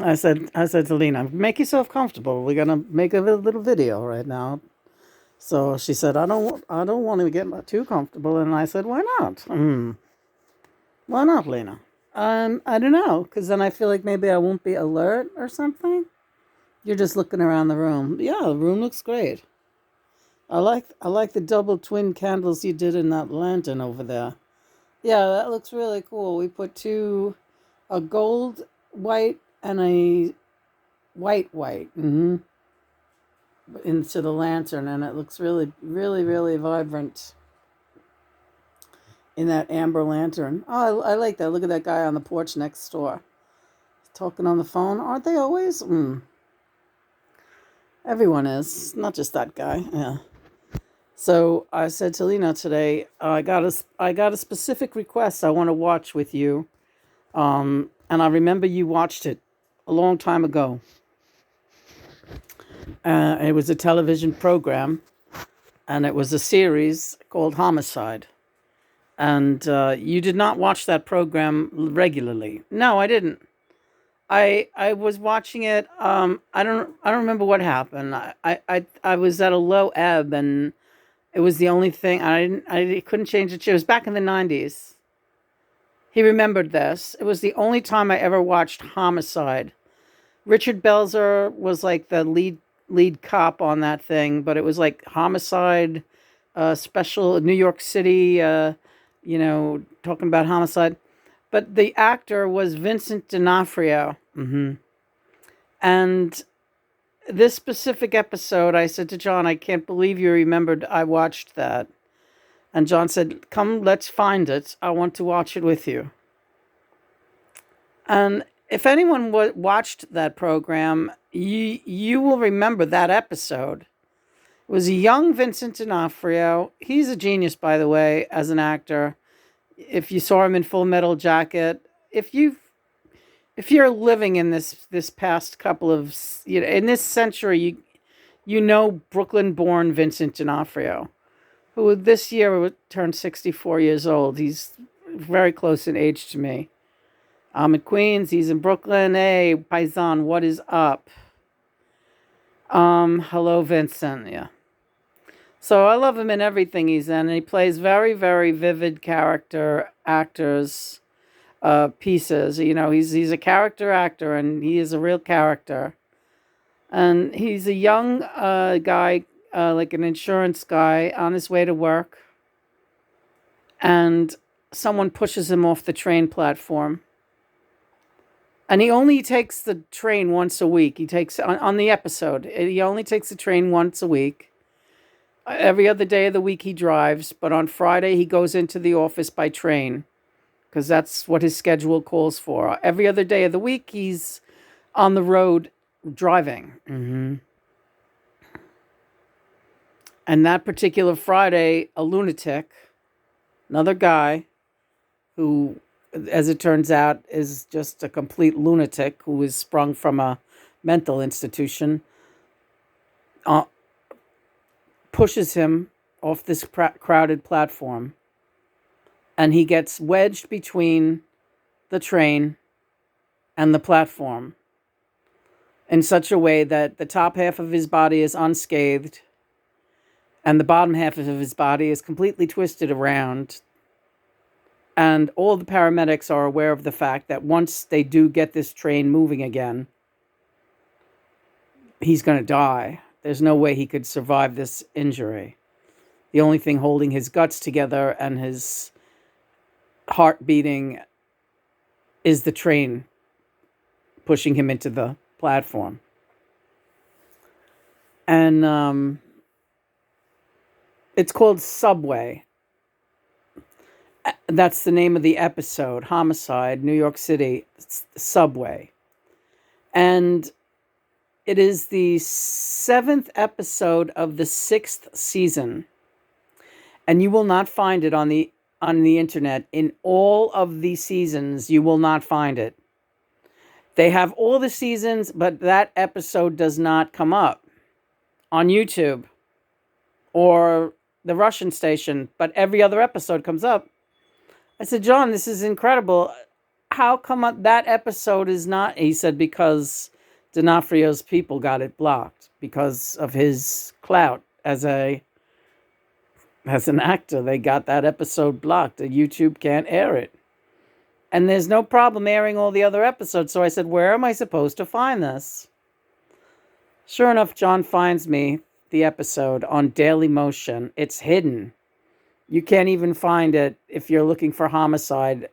I said to Lena, make yourself comfortable. We're gonna make a little video right now. So she said, I don't want to get too comfortable. And I said, why not? Why not, Lena? I don't know, because then I feel like maybe I won't be alert or something. You're just looking around the room. Yeah, the room looks great. I like the double twin candles you did in that lantern over there. Yeah, that looks really cool. We put a gold white and a white into the lantern, and it looks really, really, really vibrant in that amber lantern. Oh, I like that. Look at that guy on the porch next door talking on the phone. Aren't they always? Everyone is, not just that guy. Yeah. So I said to Lena today, I got a specific request I want to watch with you. And I remember you watched it a long time ago. It was a television program, and it was a series called Homicide. And you did not watch that program regularly. No, I didn't. I was watching it. I don't remember what happened. I was at a low ebb, and it was the only thing I couldn't change the channel. It was back in the 90s. He remembered this. It was the only time I ever watched Homicide. Richard Belzer was like the lead cop on that thing, but it was like Homicide, special New York City, talking about homicide. But the actor was Vincent D'Onofrio. And this specific episode, I said to John, I can't believe you remembered I watched that. And John said, come, let's find it. I want to watch it with you. And if anyone watched that program, you will remember that episode. It was a young Vincent D'Onofrio. He's a genius, by the way, as an actor. If you saw him in Full Metal Jacket, if you're living in this past couple of, in this century, you know Brooklyn-born Vincent D'Onofrio, who this year would turn 64 years old. He's very close in age to me. I'm in Queens. He's in Brooklyn. Hey, Paisan, what is up? Hello, Vincent. Yeah. So I love him in everything he's in. And he plays very, very vivid character actors, pieces. He's a character actor, and he is a real character. And he's a young guy, like an insurance guy, on his way to work. And someone pushes him off the train platform. And he only takes the train once a week. He takes, on the episode, he only takes the train once a week. Every other day of the week he drives, but on Friday he goes into the office by train, because that's what his schedule calls for. Every other day of the week he's on the road driving. And that particular Friday, a lunatic, another guy who, as it turns out, is just a complete lunatic who is sprung from a mental institution, pushes him off this crowded platform, and he gets wedged between the train and the platform in such a way that the top half of his body is unscathed and the bottom half of his body is completely twisted around. And all the paramedics are aware of the fact that once they do get this train moving again, he's going to die. There's no way he could survive this injury. The only thing holding his guts together and his heart beating is the train pushing him into the platform. And it's called Subway. That's the name of the episode. Homicide, New York City, Subway. And it is the 7th episode of the 6th season. And you will not find it on the internet. In all of the seasons, you will not find it. They have all the seasons, but that episode does not come up on YouTube or the Russian station, but every other episode comes up. I said, John, this is incredible. how come that episode is not? He said because D'Onofrio's people got it blocked because of his clout as an actor. They got that episode blocked. YouTube can't air it. And there's no problem airing all the other episodes. So I said, where am I supposed to find this? Sure enough, John finds me the episode on Daily Motion. It's hidden. You can't even find it if you're looking for Homicide.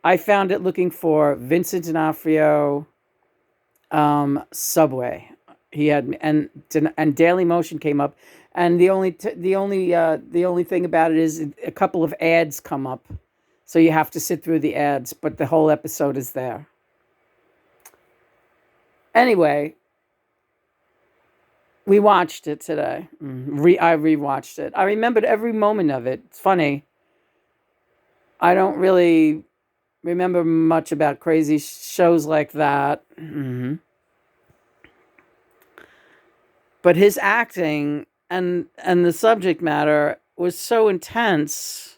I found it looking for Vincent D'Onofrio, Subway. He had and Daily Motion came up, and the only thing about it is a couple of ads come up, so you have to sit through the ads, but the whole episode is there. Anyway, we watched it today. I rewatched it. I remembered every moment of it. It's funny. I don't really remember much about crazy shows like that. But his acting and the subject matter was so intense.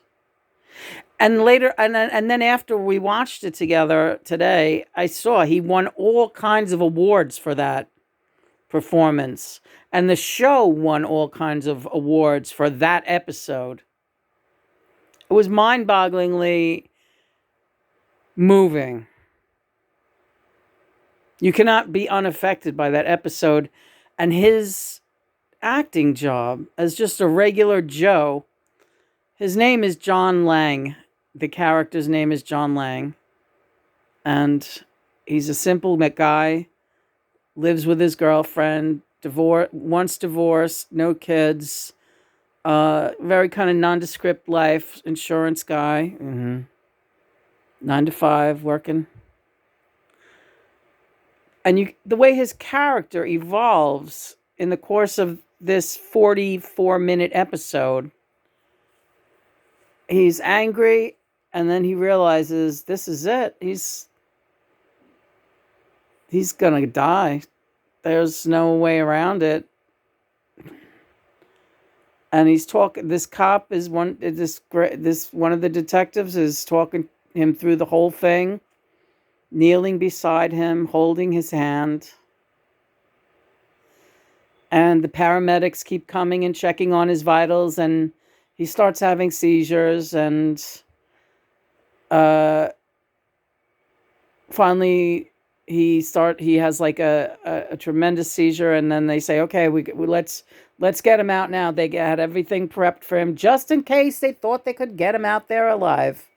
And later, and then after we watched it together today, I saw he won all kinds of awards for that performance. And the show won all kinds of awards for that episode. It was mind-bogglingly moving. You cannot be unaffected by that episode. And his acting job as just a regular Joe, his name is John Lang. The character's name is John Lang. And he's a simple guy, lives with his girlfriend, once divorced, no kids, very kind of nondescript life, insurance guy, 9 to 5, working. And the way his character evolves in the course of this 44-minute episode, he's angry, and then he realizes this is it. He's gonna die. There's no way around it. And he's talking. This cop is one of the detectives is talking him through the whole thing, kneeling beside him, holding his hand. And the paramedics keep coming and checking on his vitals, and he starts having seizures, and finally he has like a tremendous seizure, and then they say, okay, let's get him out now. They had everything prepped for him just in case they thought they could get him out there alive.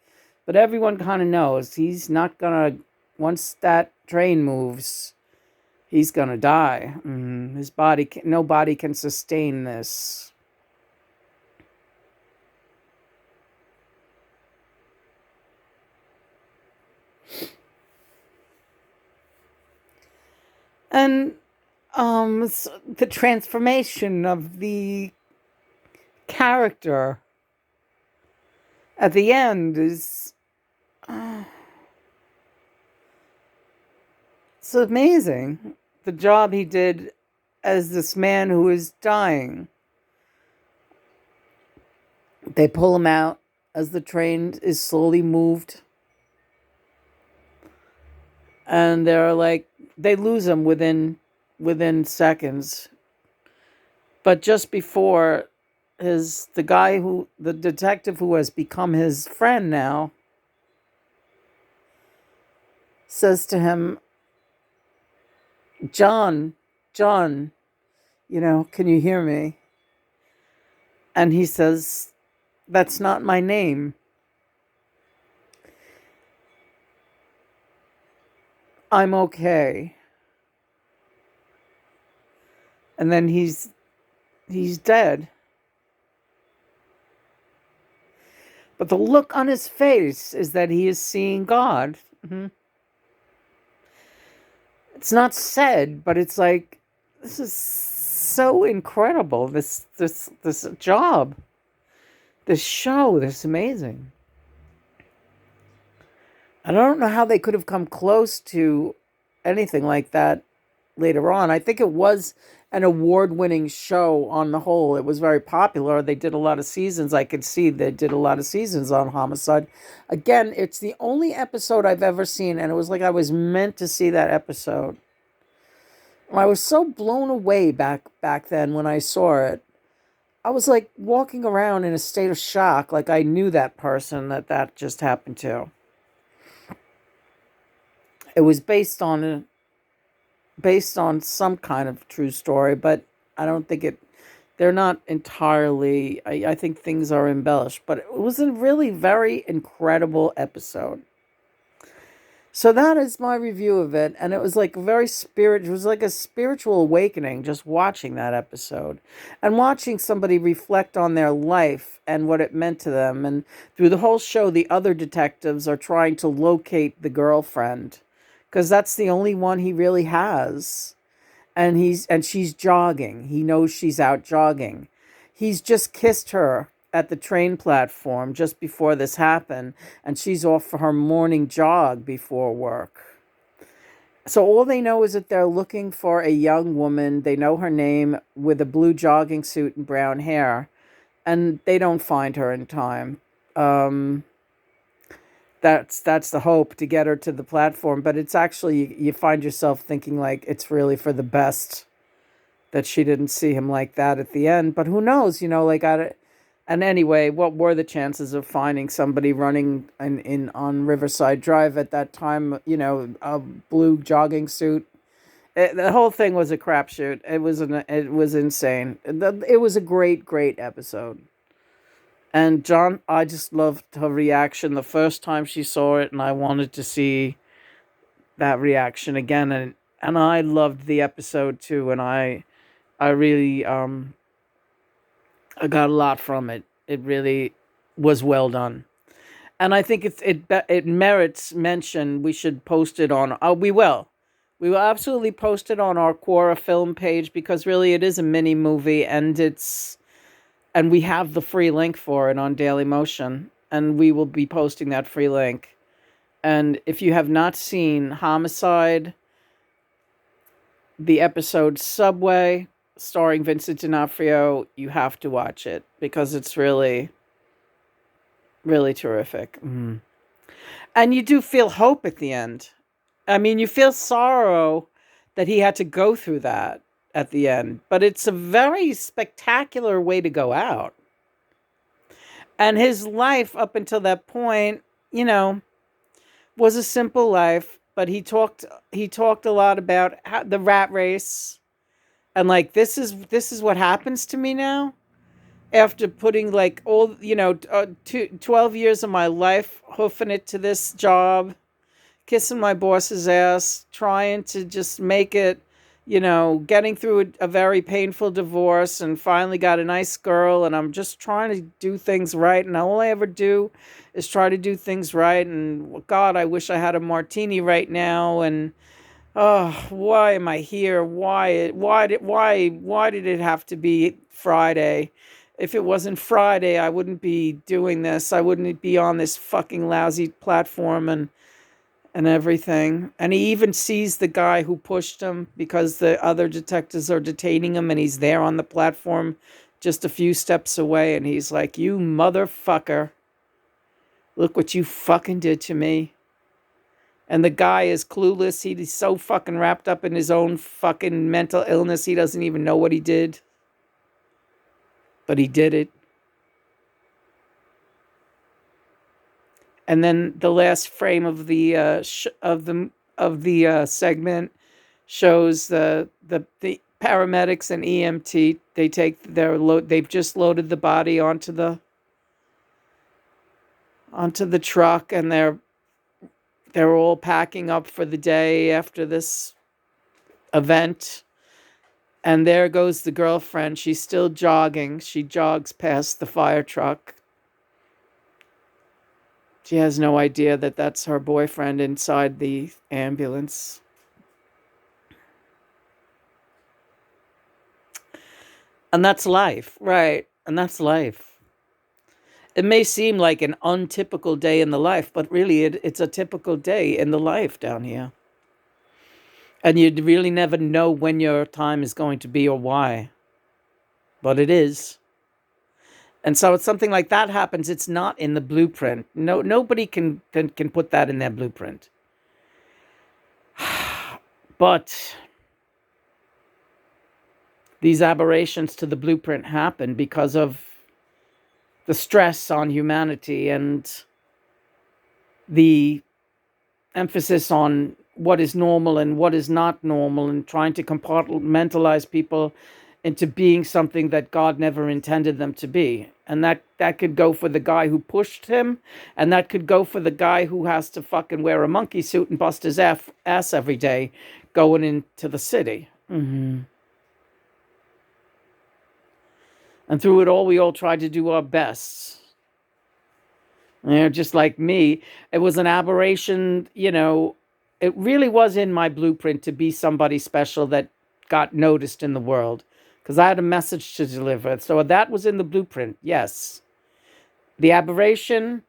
But everyone kind of knows he's not gonna, once that train moves, he's gonna die. His body, no body can sustain this. And the transformation of the character at the end is it's amazing. The job he did as this man who is dying. They pull him out as the train is slowly moved. And they're like, they lose him within seconds. But just before, the detective who has become his friend now, says to him, John, can you hear me? And he says, that's not my name. I'm okay. And then he's dead. But the look on his face is that he is seeing God. It's not said, but it's like, this is so incredible. This job, this show, this is amazing. I don't know how they could have come close to anything like that later on. I think it was an award-winning show on the whole. It was very popular. They did a lot of seasons. I could see they did a lot of seasons on Homicide. Again, it's the only episode I've ever seen, and it was like I was meant to see that episode. I was so blown away back then when I saw it. I was like walking around in a state of shock, like I knew that person that just happened to. It was based on some kind of true story, but I don't think they're not entirely, I think things are embellished, but it was a really very incredible episode. So that is my review of it, and it was like it was like a spiritual awakening just watching that episode and watching somebody reflect on their life and what it meant to them. And through the whole show, the other detectives are trying to locate the girlfriend because that's the only one he really has. And she's jogging. He knows she's out jogging. He's just kissed her at the train platform just before this happened, and she's off for her morning jog before work. So all they know is that they're looking for a young woman. They know her name, with a blue jogging suit and brown hair, and they don't find her in time. That's the hope, to get her to the platform, but it's actually, you find yourself thinking like it's really for the best that she didn't see him like that at the end. But who knows, like and anyway, what were the chances of finding somebody running in on Riverside Drive at that time? A blue jogging suit. The whole thing was a crapshoot. It was insane. It was a great episode. And John, I just loved her reaction the first time she saw it, and I wanted to see that reaction again. And I loved the episode too, and I really I got a lot from it. It really was well done, and I think it merits mention. We should post it on. We will absolutely post it on our Quora film page, because really it is a mini movie, and we have the free link for it on Dailymotion, and we will be posting that free link. And if you have not seen Homicide, the episode Subway, starring Vincent D'Onofrio, you have to watch it, because it's really, really terrific. Mm. And you do feel hope at the end. I mean, you feel sorrow that he had to go through that at the end, but it's a very spectacular way to go out. And his life up until that point, was a simple life, but he talked a lot about the rat race. And like, this is what happens to me now, after putting like all 12 years of my life hoofing it to this job, kissing my boss's ass, trying to just make it, getting through a very painful divorce, and finally got a nice girl, and I'm just trying to do things right, and all I ever do is try to do things right. And God, I wish I had a martini right now. And oh, why am I here? Why did it have to be Friday? If it wasn't Friday, I wouldn't be doing this. I wouldn't be on this fucking lousy platform and everything. And he even sees the guy who pushed him, because the other detectives are detaining him, and he's there on the platform just a few steps away, and he's like, "You motherfucker. Look what you fucking did to me." And the guy is clueless. He's so fucking wrapped up in his own fucking mental illness, he doesn't even know what he did. But he did it. And then the last frame of the segment shows the paramedics and EMT. They take their load. They've just loaded the body onto the truck, and they're all packing up for the day after this event. And there goes the girlfriend. She's still jogging. She jogs past the fire truck. She has no idea that that's her boyfriend inside the ambulance. And that's life, right? And that's life. It may seem like an untypical day in the life, but really it's a typical day in the life down here. And you really never know when your time is going to be or why. But it is. And so it's something like that happens. It's not in the blueprint. No, nobody can put that in their blueprint. But these aberrations to the blueprint happen because of the stress on humanity and the emphasis on what is normal and what is not normal, and trying to compartmentalize people into being something that God never intended them to be. And that could go for the guy who pushed him, and that could go for the guy who has to fucking wear a monkey suit and bust his ass every day going into the city. And through it all, we all tried to do our best. Just like me, it was an aberration, it really was in my blueprint to be somebody special that got noticed in the world, because I had a message to deliver. So that was in the blueprint, yes. The aberration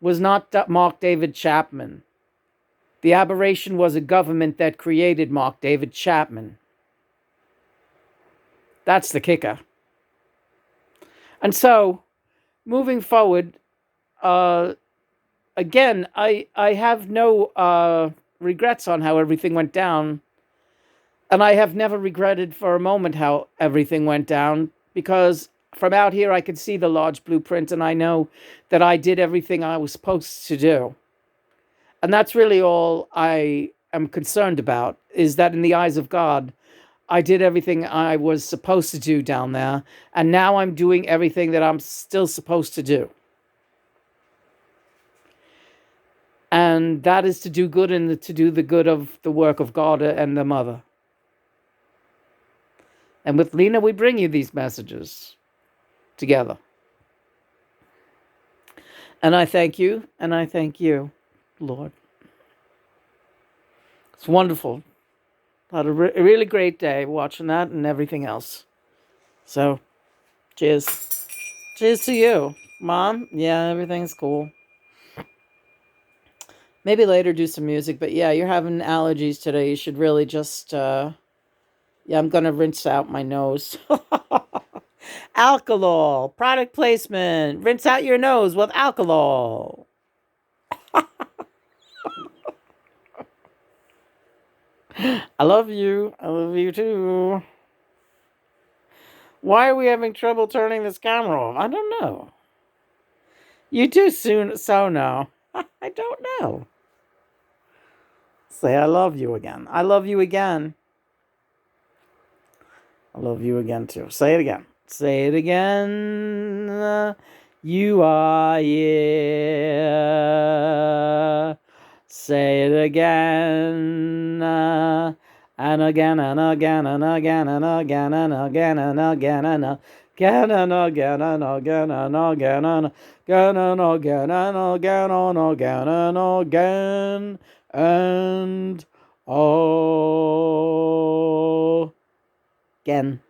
was not Mark David Chapman. The aberration was a government that created Mark David Chapman. That's the kicker. And so, moving forward, again, I have no regrets on how everything went down. And I have never regretted for a moment how everything went down, because from out here I could see the large blueprint, and I know that I did everything I was supposed to do. And that's really all I am concerned about, is that in the eyes of God, I did everything I was supposed to do down there, and now I'm doing everything that I'm still supposed to do. And that is to do good and to do the good of the work of God and the Mother. And with Lena, we bring you these messages together. And I thank you, and I thank you, Lord. It's wonderful. Had a really great day watching that and everything else. So, cheers. Cheers to you. Mom, yeah, everything's cool. Maybe later do some music, but yeah, you're having allergies today. You should really just, I'm going to rinse out my nose. Alcohol, product placement. Rinse out your nose with alcohol. I love you. I love you too. Why are we having trouble turning this camera off? I don't know. You do soon, so now. I don't know. Say I love you again. I love you again. I love you again too. Say it again. Say it again. You are here. Say it again. And again and again and again and again and again and again and again and again and again and again and again and again and again and again and again and again.